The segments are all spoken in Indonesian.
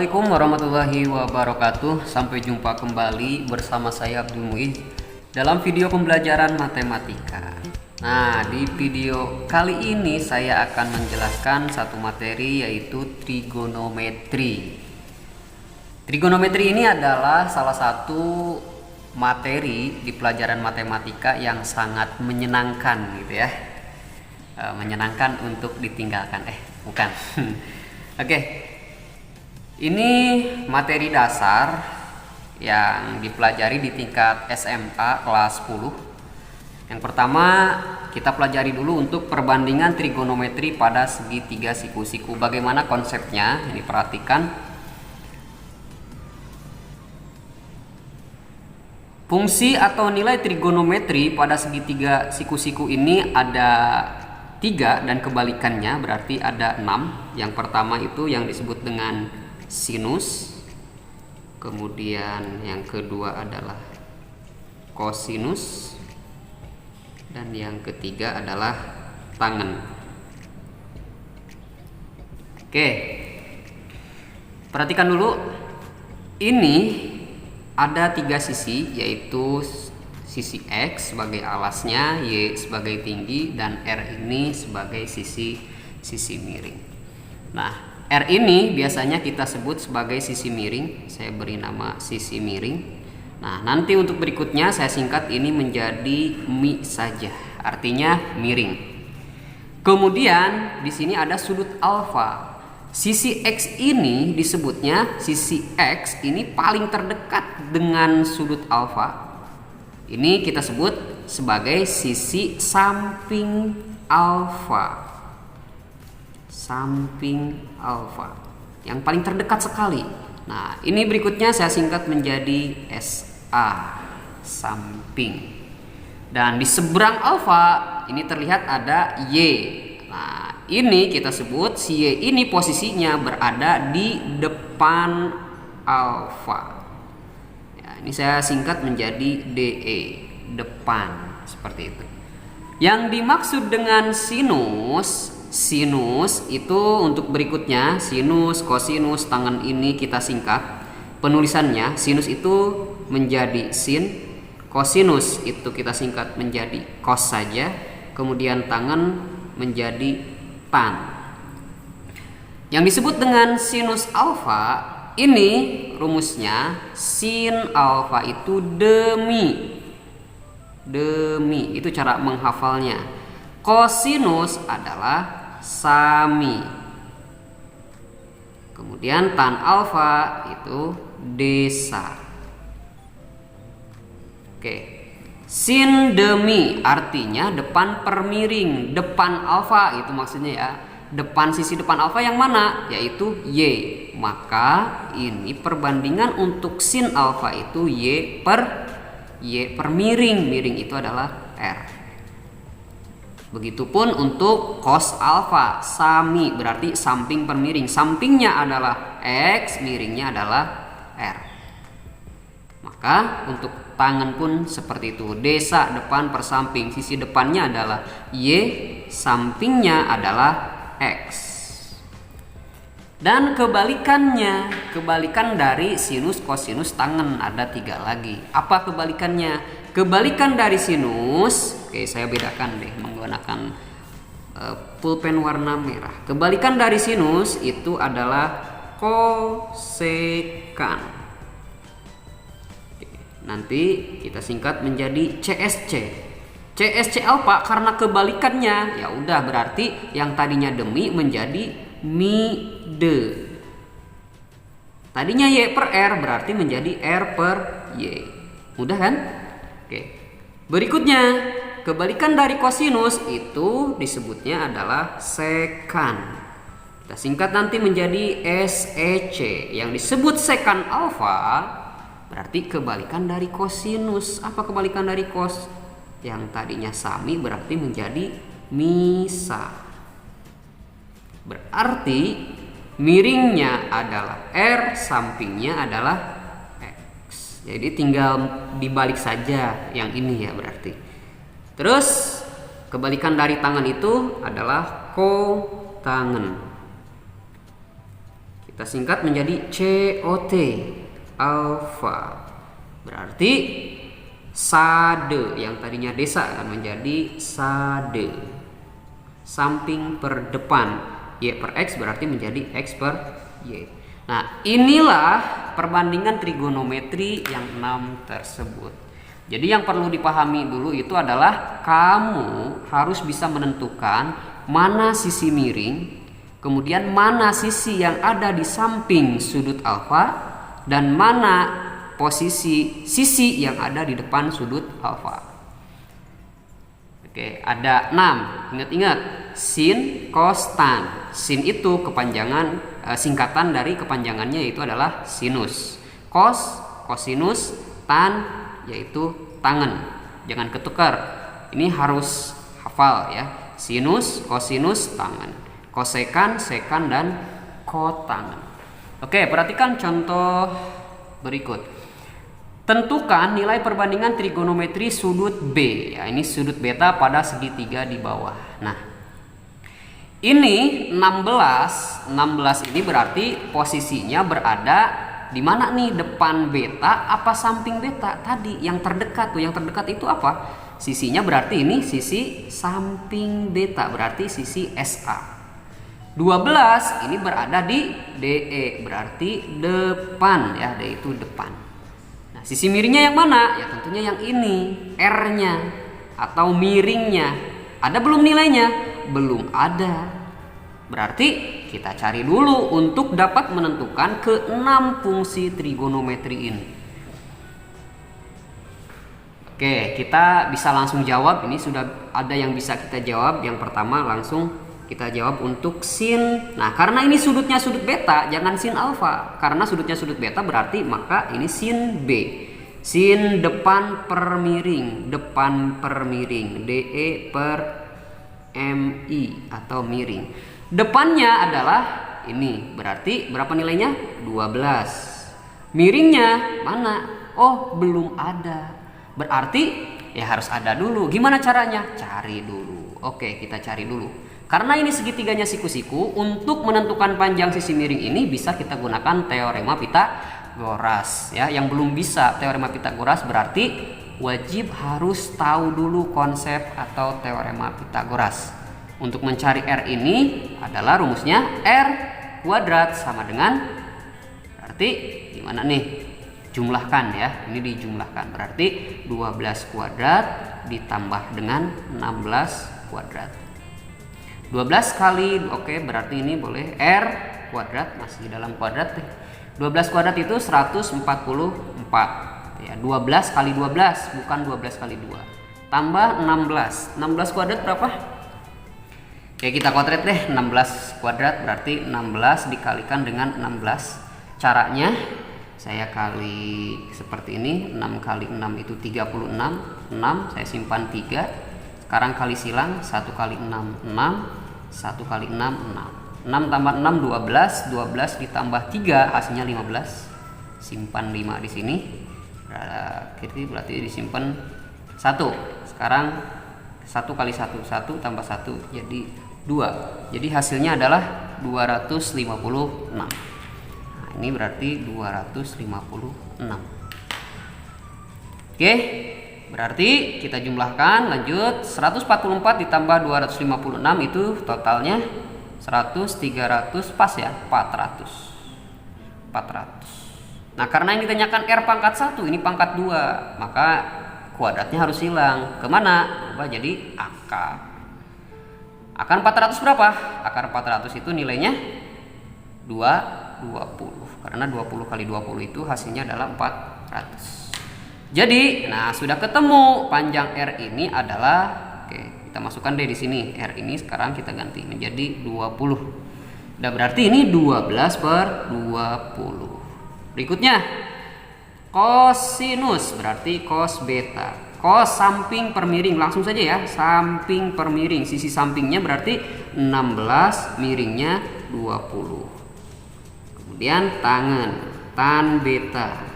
Assalamualaikum warahmatullahi wabarakatuh. Sampai jumpa kembali bersama saya Abdul Muiz dalam video pembelajaran matematika. Nah, di video kali ini saya akan menjelaskan satu materi, yaitu trigonometri. Trigonometri ini adalah salah satu materi di pelajaran matematika yang sangat menyenangkan gitu ya. Menyenangkan untuk ditinggalkan. Bukan. Oke. Ini materi dasar yang dipelajari di tingkat SMA kelas 10. Yang pertama kita pelajari dulu untuk perbandingan trigonometri pada segitiga siku-siku. Bagaimana konsepnya? Ini perhatikan. Fungsi atau nilai trigonometri pada segitiga siku-siku ini ada 3 dan kebalikannya, berarti ada 6. Yang pertama itu yang disebut dengan sinus, kemudian yang kedua adalah kosinus, dan yang ketiga adalah tangen. Oke, perhatikan dulu. Ini ada 3 sisi, yaitu sisi X sebagai alasnya, Y sebagai tinggi, dan R ini sebagai sisi miring. Nah, R ini biasanya kita sebut sebagai sisi miring. Saya beri nama sisi miring. Nah, nanti untuk berikutnya saya singkat ini menjadi mi saja. Artinya miring. Kemudian di sini ada sudut alfa. Sisi X ini disebutnya, sisi X ini paling terdekat dengan sudut alfa. Ini kita sebut sebagai sisi samping alfa. Samping alfa yang paling terdekat sekali. Nah, ini berikutnya saya singkat menjadi SA, samping. Dan di seberang alfa ini terlihat ada Y. Nah, ini kita sebut si Y ini posisinya berada di depan alfa. Ya, ini saya singkat menjadi DE, depan, seperti itu. Yang dimaksud dengan sinus itu untuk berikutnya, sinus, kosinus, tangen ini kita singkat. Penulisannya sinus itu menjadi sin, kosinus itu kita singkat menjadi kos saja, kemudian tangen menjadi tan. Yang disebut dengan sinus alfa ini rumusnya sin alfa itu demi, itu cara menghafalnya. Kosinus adalah sami. Kemudian tan alfa itu desa. Oke. Sin demi artinya depan permiring, depan alfa itu maksudnya ya. Depan sisi depan alfa yang mana? Yaitu Y. Maka ini perbandingan untuk sin alfa itu Y per miring. Miring itu adalah R. Begitupun untuk cos alfa, sami berarti samping per miring. Sampingnya adalah X, miringnya adalah R. Maka untuk tangen pun seperti itu. Desa depan per samping, sisi depannya adalah Y, sampingnya adalah X. Dan kebalikannya, kebalikan dari sinus, kosinus, tangen ada 3 lagi. Apa kebalikannya? Kebalikan dari sinus, oke saya bedakan deh menggunakan pulpen warna merah. Kebalikan dari sinus itu adalah kosekan. Oke, nanti kita singkat menjadi CSC. CSC alfa karena kebalikannya, ya udah berarti yang tadinya demi menjadi mi de. Tadinya Y per R berarti menjadi R per Y. Mudah kan? Oke. Berikutnya, kebalikan dari kosinus itu disebutnya adalah sekan. Kita singkat nanti menjadi SEC. Yang disebut sekan alfa berarti kebalikan dari kosinus. Apa kebalikan dari kos? Yang tadinya sami berarti menjadi misa. Berarti miringnya adalah R, sampingnya adalah X. Jadi tinggal dibalik saja yang ini ya berarti. Terus kebalikan dari tangan itu adalah kotangen. Kita singkat menjadi COT, alfa. Berarti sade, yang tadinya desa akan menjadi sade. Samping per depan, Y per X berarti menjadi X per Y. Nah, inilah perbandingan trigonometri yang 6 tersebut. Jadi yang perlu dipahami dulu itu adalah kamu harus bisa menentukan mana sisi miring, kemudian mana sisi yang ada di samping sudut alfa, dan mana posisi sisi yang ada di depan sudut alfa. Oke, ada 6. Ingat-ingat, sin, cos, tan. Sin itu kepanjangan singkatan dari kepanjangannya yaitu adalah sinus. Cos, kosinus, tan yaitu tangen. Jangan ketukar. Ini harus hafal ya. Sinus, kosinus, tangen. Kosekan, sekan, dan kotangen. Oke, perhatikan contoh berikut. Tentukan nilai perbandingan trigonometri sudut B. Ya, ini sudut beta pada segitiga di bawah. Nah, ini 16 ini berarti posisinya berada di mana nih? Depan beta apa samping beta? Tadi yang terdekat tuh, yang terdekat itu apa? Sisinya berarti ini sisi samping beta, berarti sisi SA. 12 ini berada di DE, berarti depan ya, DE itu depan. Nah, sisi miringnya yang mana? Ya tentunya yang ini, R-nya atau miringnya. Ada belum nilainya? Belum ada. Berarti kita cari dulu untuk dapat menentukan ke-6 fungsi trigonometri ini. Oke, kita bisa langsung jawab. Ini sudah ada yang bisa kita jawab. Yang pertama langsung kita jawab untuk sin. Nah, karena ini sudutnya sudut beta, jangan sin alfa. Karena sudutnya sudut beta berarti maka ini sin B. Sin depan per miring, depan per miring, DE per MI atau miring. Depannya adalah ini, berarti berapa nilainya? 12. Miringnya mana? Oh, belum ada. Berarti ya harus ada dulu. Gimana caranya? Cari dulu. Oke, kita cari dulu. Karena ini segitiganya siku-siku, untuk menentukan panjang sisi miring ini bisa kita gunakan teorema Pitagoras ya. Yang belum bisa teorema Pitagoras berarti wajib harus tahu dulu konsep atau teorema Pitagoras. Untuk mencari R ini adalah rumusnya R kuadrat sama dengan, berarti gimana nih? Jumlahkan ya. Ini dijumlahkan berarti 12 kuadrat ditambah dengan 16 kuadrat. 12 kali, oke, berarti ini boleh R kuadrat, masih dalam kuadrat deh. 12 kuadrat itu 144 ya. 12 kali 12, bukan 12 kali 2. Tambah 16. 16 kuadrat berapa? Oke, kita kuadrat deh. 16 kuadrat berarti 16 dikalikan dengan 16. Caranya saya kali seperti ini. 6 kali 6 itu 36. 6 saya simpan 3. Sekarang kali silang, 1 kali 6, 6, 1 kali 6, 6. 6 tambah 6, 12, 12 ditambah 3, hasilnya 15. Simpan 5 di sini. Berarti disimpan 1. Sekarang 1 kali 1, 1 tambah 1, jadi 2. Jadi hasilnya adalah 256. Nah, ini berarti 256. Oke. Berarti kita jumlahkan, lanjut 144 ditambah 256 itu totalnya 100, 300, pas ya, 400. Nah, karena yang ditanyakan R pangkat 1, ini pangkat 2, maka kuadratnya harus hilang. Kemana? Coba jadi akar. Akar 400 berapa? Akar 400 itu nilainya 20. Karena 20 kali 20 itu hasilnya adalah 400. Jadi, nah sudah ketemu panjang R ini adalah, oke, kita masukkan deh di sini. R ini sekarang kita ganti menjadi 20. Udah, berarti ini 12 per 20. Berikutnya, kosinus berarti cos beta. Cos samping per miring, langsung saja ya, samping per miring. Sisi sampingnya berarti 16, miringnya 20. Kemudian tangen, tan beta.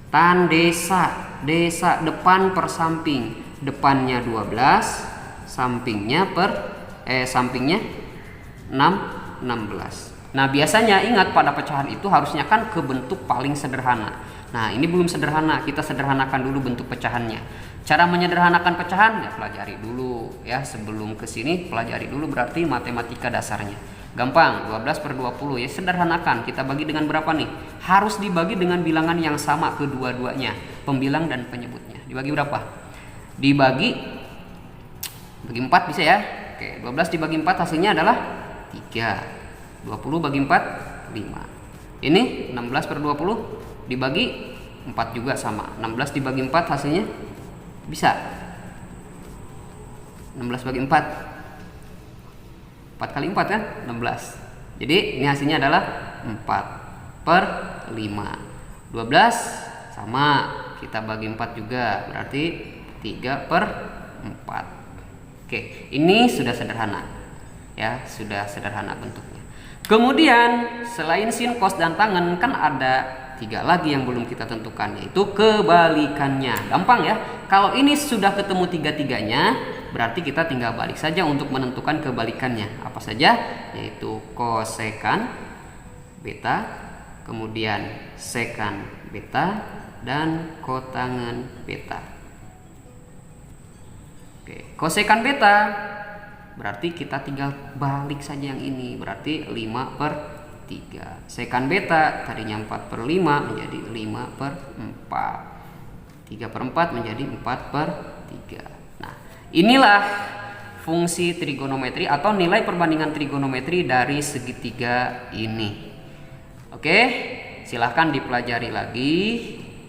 Tan desa, desa depan per samping, depannya 12, sampingnya 16. Nah, biasanya ingat pada pecahan itu harusnya kan ke bentuk paling sederhana. Nah, ini belum sederhana, kita sederhanakan dulu bentuk pecahannya. Cara menyederhanakan pecahan ya pelajari dulu ya, sebelum ke sini pelajari dulu berarti matematika dasarnya. Gampang, 12/20 ya, sederhanakan. Kita bagi dengan berapa nih? Harus dibagi dengan bilangan yang sama kedua-duanya, pembilang dan penyebutnya. Dibagi berapa? Bagi 4 bisa ya. Oke, 12 dibagi 4 hasilnya adalah 3. 20 bagi 4 5. Ini 16/20 dibagi 4 juga sama. 16 dibagi 4 hasilnya bisa 16 bagi 4 4 kali 4 kan 16. Jadi ini hasilnya adalah 4/5. 12 sama, kita bagi 4 juga, berarti 3/4. Oke, ini sudah sederhana ya, sudah sederhana bentuknya. Kemudian selain sin, cos, dan tangen kan ada 3 lagi yang belum kita tentukan, yaitu kebalikannya. Gampang ya, kalau ini sudah ketemu 3-3-nya berarti kita tinggal balik saja untuk menentukan kebalikannya. Apa saja? Yaitu kosekan beta, kemudian sekan beta, dan kotangen beta. Oke, kosekan beta berarti kita tinggal balik saja yang ini, berarti 5/3. Sekan beta tadinya 4/5 menjadi 5/4. 3/4 menjadi 4/3. Nah, inilah fungsi trigonometri atau nilai perbandingan trigonometri dari segitiga ini. Oke, silahkan dipelajari lagi,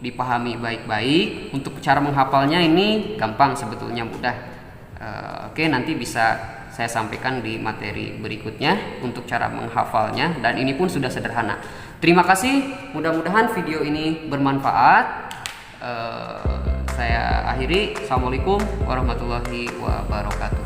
dipahami baik-baik. Untuk cara menghafalnya ini gampang sebetulnya, mudah. Oke, nanti bisa saya sampaikan di materi berikutnya untuk cara menghafalnya, dan ini pun sudah sederhana. Terima kasih, mudah-mudahan video ini bermanfaat. Saya akhiri. Assalamualaikum warahmatullahi wabarakatuh.